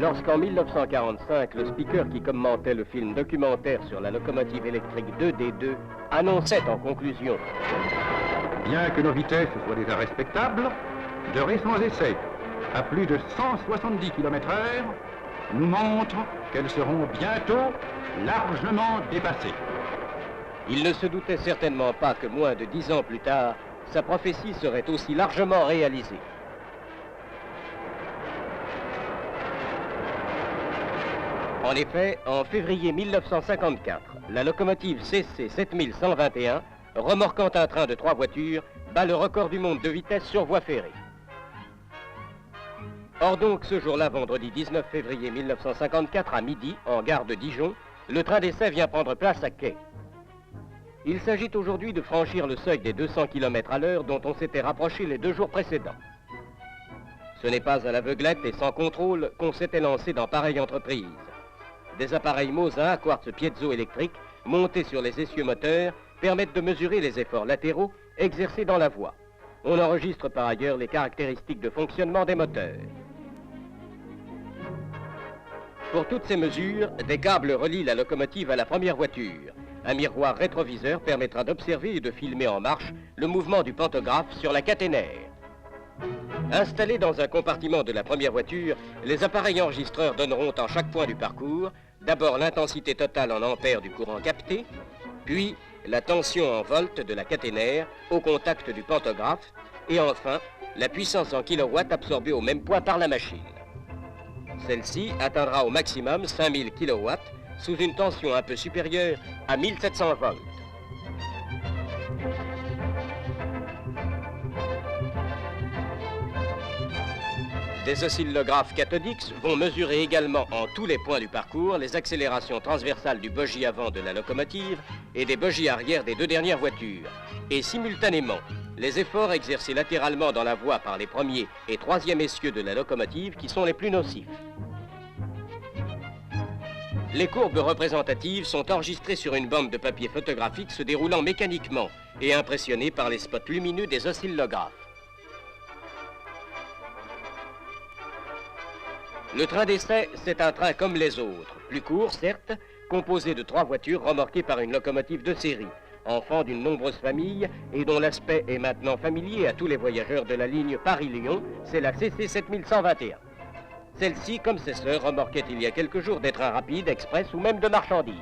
Lorsqu'en 1945, le speaker qui commentait le film documentaire sur la locomotive électrique 2D2 annonçait en conclusion: Bien que nos vitesses soient déjà respectables, de récents essais à plus de 170 km/h nous montrent qu'elles seront bientôt largement dépassées. Il ne se doutait certainement pas que moins de 10 ans plus tard, sa prophétie serait aussi largement réalisée. En effet, en février 1954, la locomotive CC 7121, remorquant un train de 3 voitures, bat le record du monde de vitesse sur voie ferrée. Or donc, ce jour-là, vendredi 19 février 1954, à midi, en gare de Dijon, le train d'essai vient prendre place à quai. Il s'agit aujourd'hui de franchir le seuil des 200 km à l'heure dont on s'était rapproché les 2 jours précédents. Ce n'est pas à l'aveuglette et sans contrôle qu'on s'était lancé dans pareille entreprise. Des appareils Mosin à quartz piezoélectrique montés sur les essieux moteurs permettent de mesurer les efforts latéraux exercés dans la voie. On enregistre par ailleurs les caractéristiques de fonctionnement des moteurs. Pour toutes ces mesures, des câbles relient la locomotive à la première voiture. Un miroir rétroviseur permettra d'observer et de filmer en marche le mouvement du pantographe sur la caténaire. Installés dans un compartiment de la première voiture, les appareils enregistreurs donneront en chaque point du parcours d'abord l'intensité totale en ampères du courant capté, puis la tension en volts de la caténaire au contact du pantographe et enfin la puissance en kilowatts absorbée au même poids par la machine. Celle-ci atteindra au maximum 5000 kW sous une tension un peu supérieure à 1700 volts. Des oscillographes cathodiques vont mesurer également en tous les points du parcours les accélérations transversales du bogie avant de la locomotive et des bogies arrière des 2 dernières voitures. Et simultanément, les efforts exercés latéralement dans la voie par les premiers et 3e essieux de la locomotive qui sont les plus nocifs. Les courbes représentatives sont enregistrées sur une bande de papier photographique se déroulant mécaniquement et impressionnées par les spots lumineux des oscillographes. Le train d'essai, c'est un train comme les autres, plus court certes, composé de 3 voitures remorquées par une locomotive de série, enfant d'une nombreuse famille et dont l'aspect est maintenant familier à tous les voyageurs de la ligne Paris-Lyon, c'est la CC 7121. Celle-ci, comme ses sœurs, remorquait il y a quelques jours des trains rapides, express ou même de marchandises.